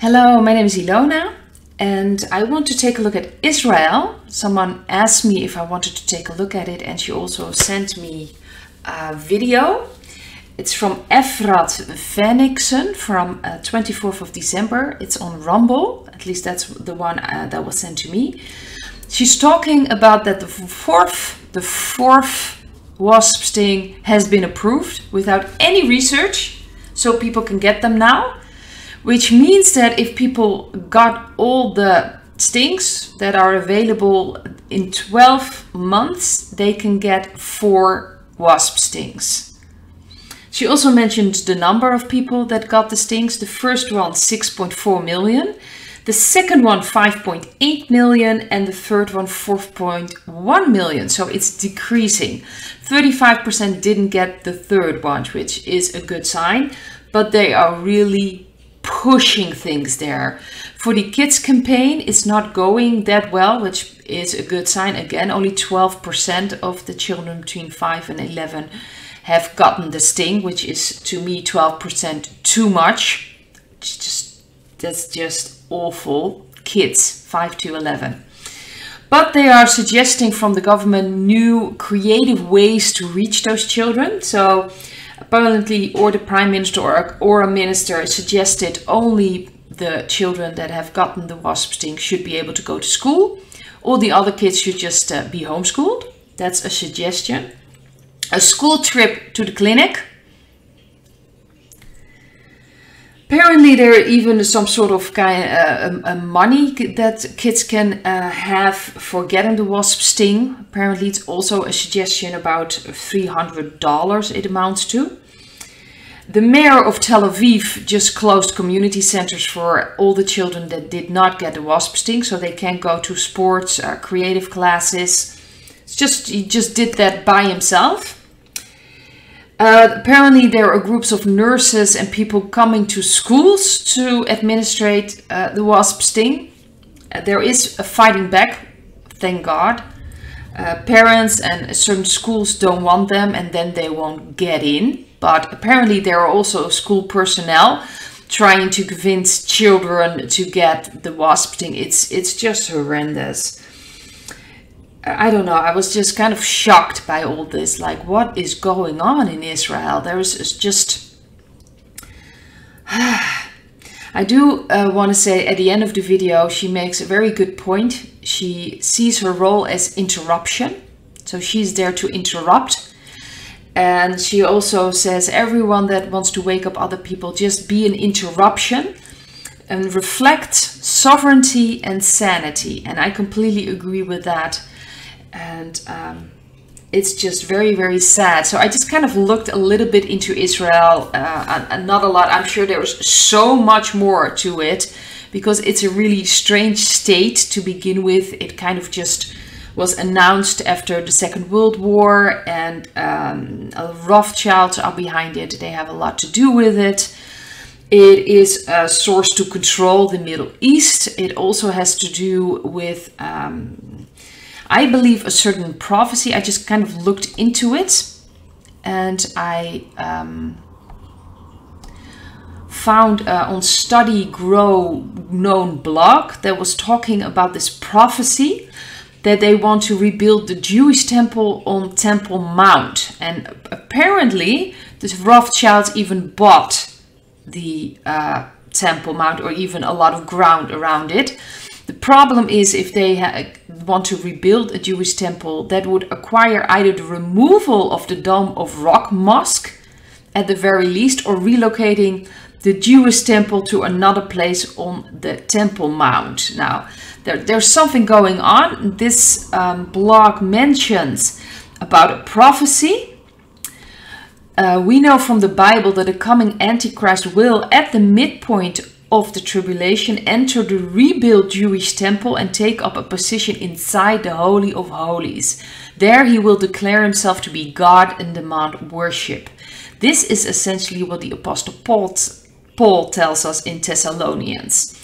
Hello, my name is Ilona and I want to take a look at Israel. Someone asked me if I wanted to take a look at it and she also sent me a video. It's from Efrat Veniksen from 24th of December. It's on Rumble, at least that's the one that was sent to me. She's talking about that the fourth wasp sting has been approved without any research, so people can get them now. Which means that if people got all the stings that are available in 12 months, they can get 4 wasp stings. She also mentioned the number of people that got the stings. The first one, 6.4 million. The second one, 5.8 million. And the third one, 4.1 million. So it's decreasing. 35% didn't get the third one, which is a good sign. But they are really pushing things there. For the kids campaign, it's not going that well, which is a good sign. Again, only 12% of the children between 5 and 11 have gotten the sting, which is to me 12% too much. That's just awful. Kids 5 to 11. But they are suggesting from the government new creative ways to reach those children. So apparently, or the Prime Minister or a minister suggested only the children that have gotten the wasp sting should be able to go to school. All the other kids should just be homeschooled. That's a suggestion. A school trip to the clinic. Apparently, there are even some sort of money that kids can have for getting the wasp sting. Apparently, it's also a suggestion about $300 it amounts to. The mayor of Tel Aviv just closed community centers for all the children that did not get the wasp sting, so they can't go to sports, creative classes. He just did that by himself. Apparently there are groups of nurses and people coming to schools to administrate the wasp sting. There is a fighting back, thank God. Parents and certain schools don't want them and then they won't get in. But apparently there are also school personnel trying to convince children to get the wasp sting. It's just horrendous. I don't know, I was just kind of shocked by all this. Like, what is going on in Israel? There's just... I do want to say at the end of the video, she makes a very good point. She sees her role as interruption. So she's there to interrupt. And she also says everyone that wants to wake up other people, just be an interruption and reflect sovereignty and sanity. And I completely agree with that. And it's just very, very sad. So I just kind of looked a little bit into Israel, and not a lot. I'm sure there's so much more to it because it's a really strange state to begin with. It kind of just was announced after the Second World War, and Rothschilds are behind it. They have a lot to do with it. It is a source to control the Middle East. It also has to do with, I believe, a certain prophecy. I just kind of looked into it, and I found on Study Grow Known blog that was talking about this prophecy that they want to rebuild the Jewish temple on Temple Mount. And apparently, the Rothschilds even bought the Temple Mount, or even a lot of ground around it. The problem is if they want to rebuild a Jewish temple, that would acquire either the removal of the Dome of Rock Mosque at the very least, or relocating the Jewish temple to another place on the Temple Mount. Now, there's something going on. This blog mentions about a prophecy. We know from the Bible that a coming Antichrist will, at the midpoint of the tribulation, enter the rebuilt Jewish temple and take up a position inside the Holy of Holies. There he will declare himself to be God and demand worship. This is essentially what the Apostle Paul tells us in Thessalonians.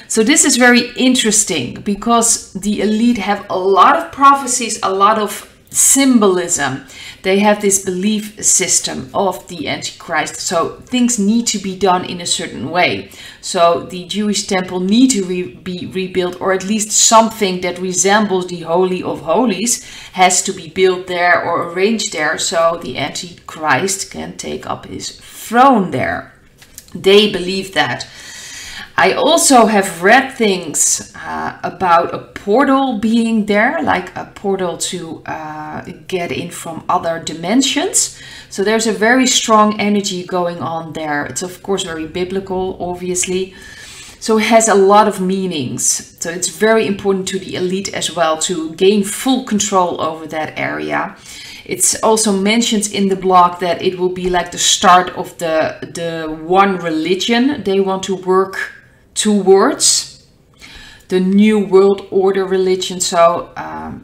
So this is very interesting because the elite have a lot of prophecies, a lot of symbolism. They have this belief system of the Antichrist. So things need to be done in a certain way. So the Jewish temple need to be rebuilt, or at least something that resembles the Holy of Holies has to be built there or arranged there, so the Antichrist can take up his throne there. They believe that. I also have read things about a portal being there, like a portal to get in from other dimensions. So there's a very strong energy going on there. It's of course very biblical, obviously. So it has a lot of meanings. So it's very important to the elite as well to gain full control over that area. It's also mentioned in the blog that it will be like the start of the one religion they want to work towards, the new world order religion. So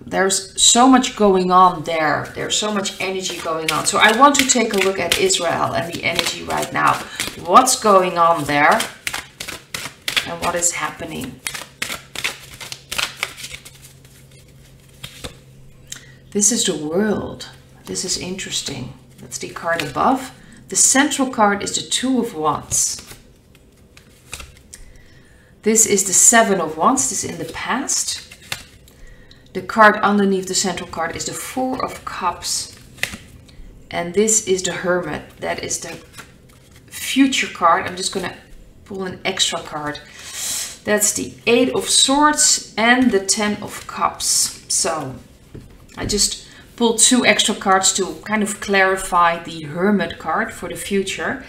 there's so much going on there. There's so much energy going on. So I want to take a look at Israel and the energy right now. What's going on there and what is happening? This is the world. This is interesting. That's the card above. The central card is the Two of Wands. This is the Seven of Wands. This is in the past. The card underneath the central card is the Four of Cups. And this is the Hermit. That is the future card. I'm just going to pull an extra card. That's the Eight of Swords and the Ten of Cups. So I just pulled 2 extra cards to kind of clarify the Hermit card for the future.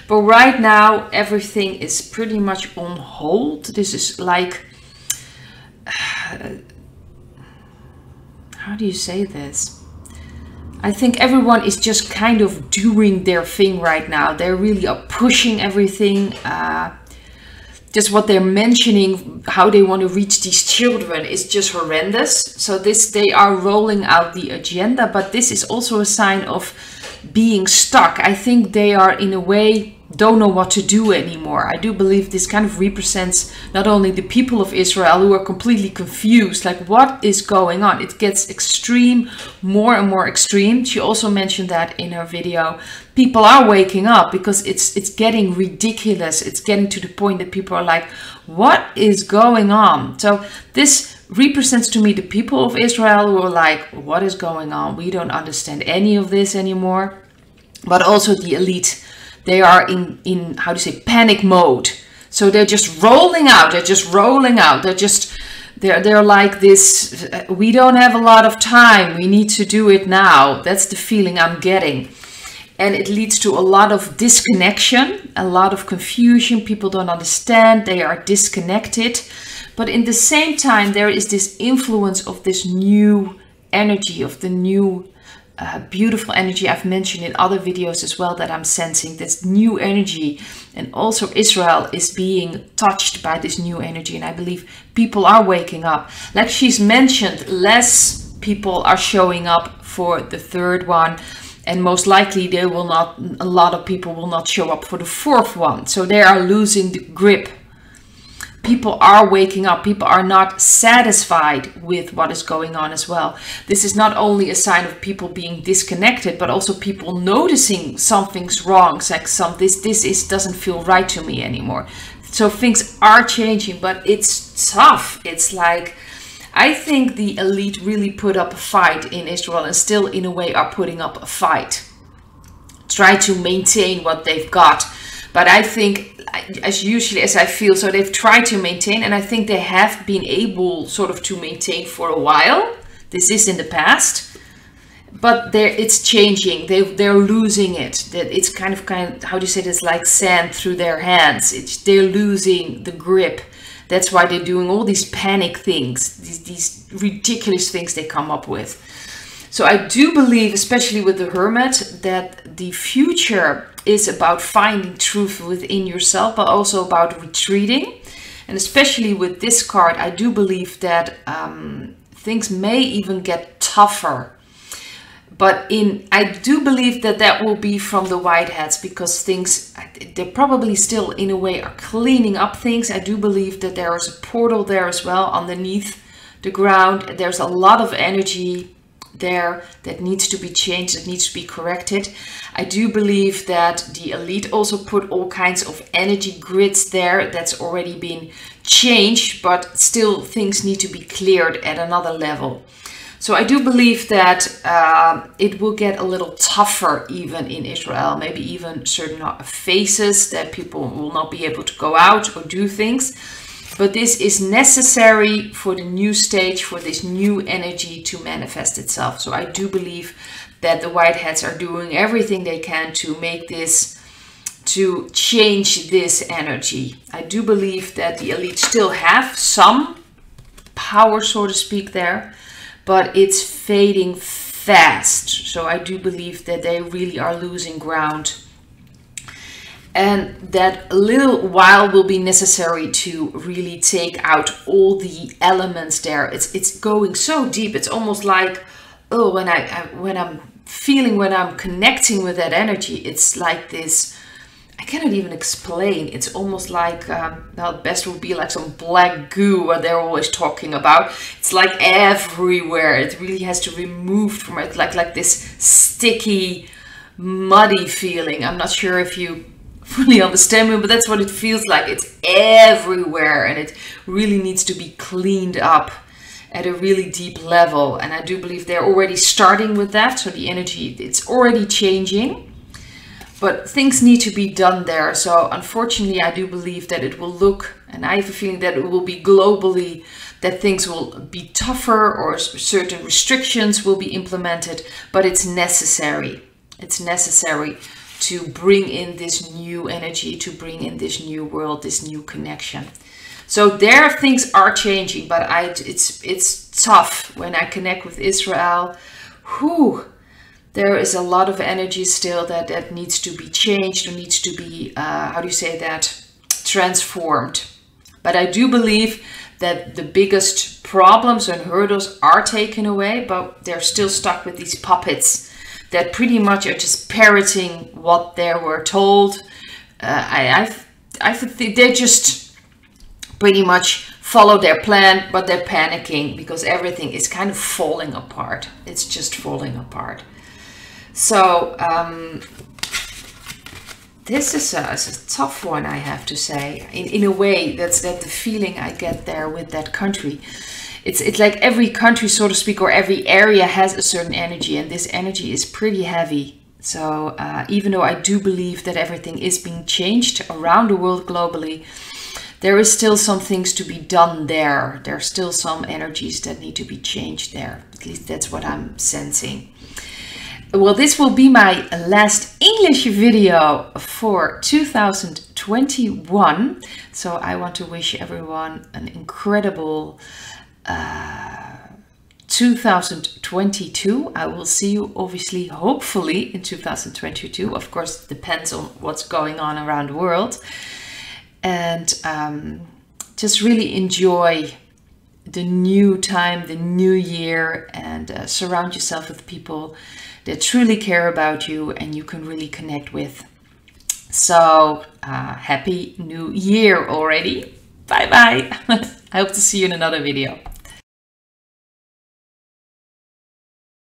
But right now, everything is pretty much on hold. This is like, how do you say this? I think everyone is just kind of doing their thing right now. They really are pushing everything. Just what they're mentioning, how they want to reach these children is just horrendous. So they are rolling out the agenda, but this is also a sign of being stuck. I think they are in a way don't know what to do anymore. I do believe this kind of represents not only the people of Israel who are completely confused, like what is going on? It gets extreme, more and more extreme. She also mentioned that in her video. People are waking up because it's getting ridiculous. It's getting to the point that people are like, what is going on? So this represents to me the people of Israel who are like, what is going on? We don't understand any of this anymore. But also the elite. They are in how do you say, panic mode. So they're just rolling out. They're just rolling out. They're like this. We don't have a lot of time. We need to do it now. That's the feeling I'm getting. And it leads to a lot of disconnection, a lot of confusion. People don't understand. They are disconnected. But in the same time, there is this influence of this new energy, of the new beautiful energy I've mentioned in other videos as well that I'm sensing, this new energy. And also Israel is being touched by this new energy, and I believe people are waking up. Like she's mentioned, less people are showing up for the third one, and most likely they will not, a lot of people will not show up for the fourth one. So they are losing the grip. People are waking up. People are not satisfied with what is going on as well. This is not only a sign of people being disconnected, but also people noticing something's wrong. It's like this doesn't feel right to me anymore. So things are changing, but it's tough. It's like, I think the elite really put up a fight in Israel and still in a way are putting up a fight. Try to maintain what they've got. But I think, as usually as I feel, so they've tried to maintain, and I think they have been able sort of to maintain for a while. This is in the past, but it's changing. They're losing it. That it's kind of how do you say this? Like sand through their hands. They're losing the grip. That's why they're doing all these panic things, these ridiculous things they come up with. So I do believe, especially with the Hermit, that the future is about finding truth within yourself, but also about retreating. And especially with this card, I do believe that things may even get tougher. But I do believe that will be from the Whiteheads, because they probably still in a way are cleaning up things. I do believe that there is a portal there as well underneath the ground. There's a lot of energy there that needs to be changed, that needs to be corrected. I do believe that the elite also put all kinds of energy grids there that's already been changed, but still things need to be cleared at another level. So I do believe that it will get a little tougher even in Israel, maybe even certain phases that people will not be able to go out or do things. But this is necessary for the new stage, for this new energy to manifest itself. So I do believe that the white hats are doing everything they can to make this, to change this energy. I do believe that the elite still have some power, so to speak, there, but it's fading fast. So I do believe that they really are losing ground. And that a little while will be necessary to really take out all the elements there. It's going so deep. It's almost like, oh, when I'm connecting with that energy, it's like this. I cannot even explain. It's almost like, well, best would be like some black goo, what they're always talking about. It's like everywhere. It really has to be removed from it, like this sticky, muddy feeling. I'm not sure if you fully understand me, but that's what it feels like. It's everywhere, and it really needs to be cleaned up at a really deep level. And I do believe they're already starting with that. So the energy, it's already changing, but things need to be done there. So unfortunately, I do believe that it will look, and I have a feeling that it will be globally, that things will be tougher or certain restrictions will be implemented, but it's necessary. It's necessary to bring in this new energy, to bring in this new world, this new connection. So there things are changing, but it's tough when I connect with Israel. There is a lot of energy still that needs to be changed, or needs to be, how do you say that, transformed. But I do believe that the biggest problems and hurdles are taken away, but they're still stuck with these puppets that pretty much are just parroting what they were told. I think they just pretty much follow their plan, but they're panicking because everything is kind of falling apart. It's just falling apart. So this is a tough one, I have to say. In a way, that's the feeling I get there with that country. It's like every country, so to speak, or every area has a certain energy, and this energy is pretty heavy. So even though I do believe that everything is being changed around the world globally, there is still some things to be done there. There are still some energies that need to be changed there. At least that's what I'm sensing. Well, this will be my last English video for 2021. So I want to wish everyone an incredible 2022. I will see you obviously, hopefully, in 2022. Of course, it depends on what's going on around the world. And just really enjoy the new time, the new year, and surround yourself with people that truly care about you and you can really connect with. So happy new year already. Bye bye. I hope to see you in another video.